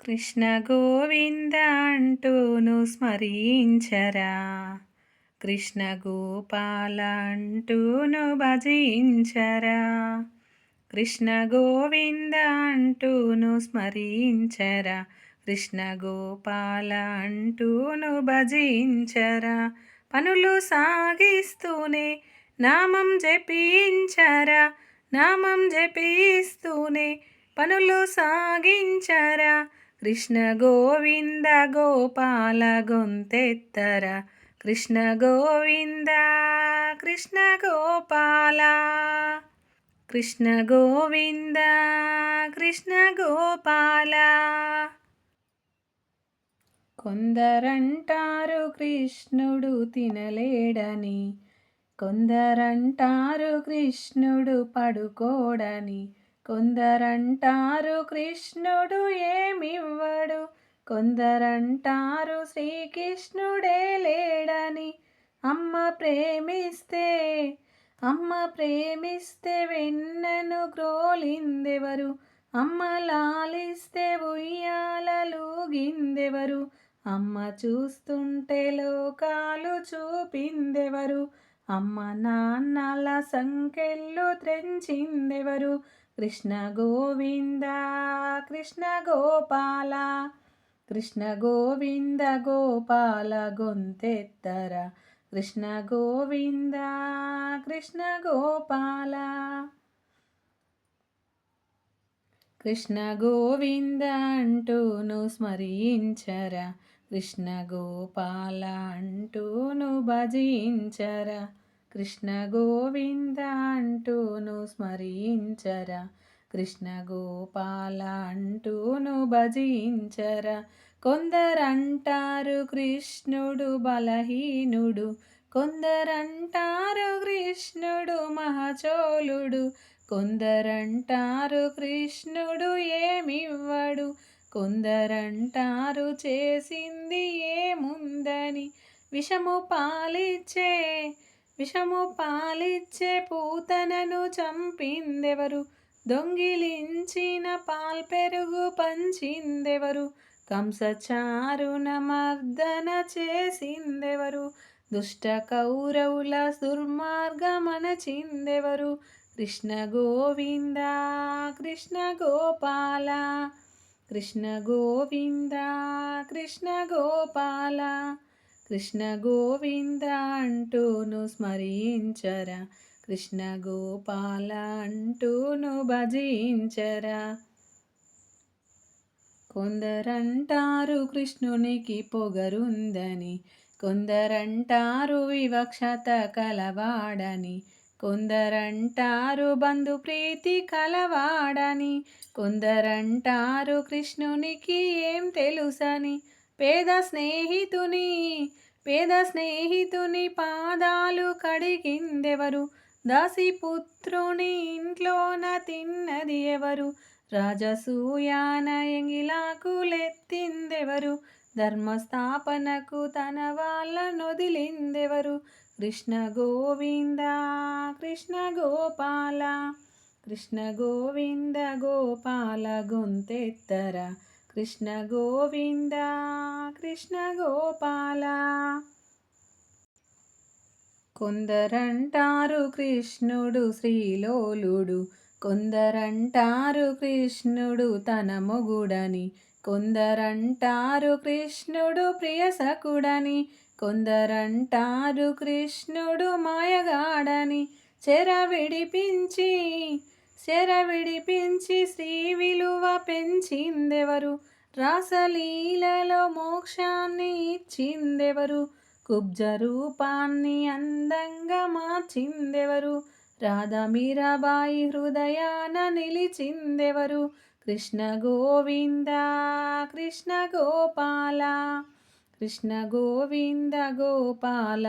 కృష్ణ గోవింద అంటూను స్మరించరా, కృష్ణ గోపాల అంటూను భజించరా. కృష్ణ గోవింద అంటూను స్మరించరా, కృష్ణ గోపాల అంటూను భజించరా. పనులు సాగిస్తూనే నామం జపించరా, నామం జపిస్తూనే పనులు సాగించరా. కృష్ణ గోవింద గోపాల గొంతెత్తరా, కృష్ణ గోవింద కృష్ణ గోపాల. కృష్ణ గోవింద కృష్ణ గోపాల. కొందరంటారు కృష్ణుడు తినలేడని, కొందరంటారు కృష్ణుడు పడుకోడని, కొందరంటారు కృష్ణుడు ఏమివ్వడు, కొందరంటారు శ్రీకృష్ణుడే లేడని. అమ్మ ప్రేమిస్తే వెన్నను గ్రోలిందెవరు, అమ్మ లాలిస్తే ఉయ్యాలలూగిందెవరు, అమ్మ చూస్తుంటే లోకాలు చూపిందెవరు, అమ్మ నాన్నల సంకెళ్ళు త్రెంచిందెవరు. కృష్ణ గోవింద కృష్ణ గోపాల, కృష్ణ గోవింద గోపాల గొంతెత్తరా, కృష్ణ గోవింద కృష్ణ గోపాల. కృష్ణ గోవింద అంటూను స్మరించరా, కృష్ణ గోపాల అంటూను భజించరా. కృష్ణ గోవింద అంటూను స్మరించరా, కృష్ణ గోపాల అంటూను భజించరా. కొందరంటారు కృష్ణుడు బలహీనుడు, కొందరంటారు కృష్ణుడు మహచోళుడు, కొందరంటారు కృష్ణుడు ఏమివ్వడు, కొందరంటారు చేసింది ఏముందని. విషము పాలిచ్చే పూతనను చంపిందెవరు, దొంగిలించిన పాల్పెరుగు పంచిందెవరు, కంసచారున మర్దన చేసిందెవరు, దుష్ట కౌరవుల దుర్మార్గమనచిందెవరు. కృష్ణ గోవింద కృష్ణ గోపాల, కృష్ణ గోవింద కృష్ణ గోపాల. కృష్ణ గోవింద అంటూను స్మరించరా, కృష్ణ గోపాల అంటూను భజించరా. కొందరంటారు కృష్ణునికి పొగరుందని, కొందరంటారు వివక్షత కలవాడని, కొందరంటారు బంధుప్రీతి కలవాడని, కొందరంటారు కృష్ణునికి ఏం తెలుసని. పేద స్నేహితుని పాదాలు కడిగిందెవరు, దాసిపుత్రుని ఇంట్లోన తిన్నది ఎవరు, రాజసూయాన ఎంగిలాకులెత్తిందెవరు, ధర్మస్థాపనకు తన వాళ్ళనొదిలిందెవరు. కృష్ణ గోవింద కృష్ణ గోపాల, కృష్ణ గోవింద గోపాల గొంతెత్తరా, కృష్ణ గోవింద కృష్ణ గోపాల. కొందరంటారు కృష్ణుడు శ్రీలోలుడు, కొందరంటారు కృష్ణుడు తన మొగుడని, కొందరంటారు కృష్ణుడు ప్రియసకుడని, కొందరంటారు కృష్ణుడు మాయగాడని. చెర విడిపించి శ్రీ విలువ పెంచిందెవరు, రాసలీలలో మోక్షాన్ని ఇచ్చిందెవరు, కుబ్జ రూపాన్ని అందంగా మార్చిందెవరు, రాధా మీరాబాయి హృదయాన నిలిచిందెవరు. కృష్ణ గోవింద కృష్ణ గోపాల, కృష్ణ గోవింద గోపాల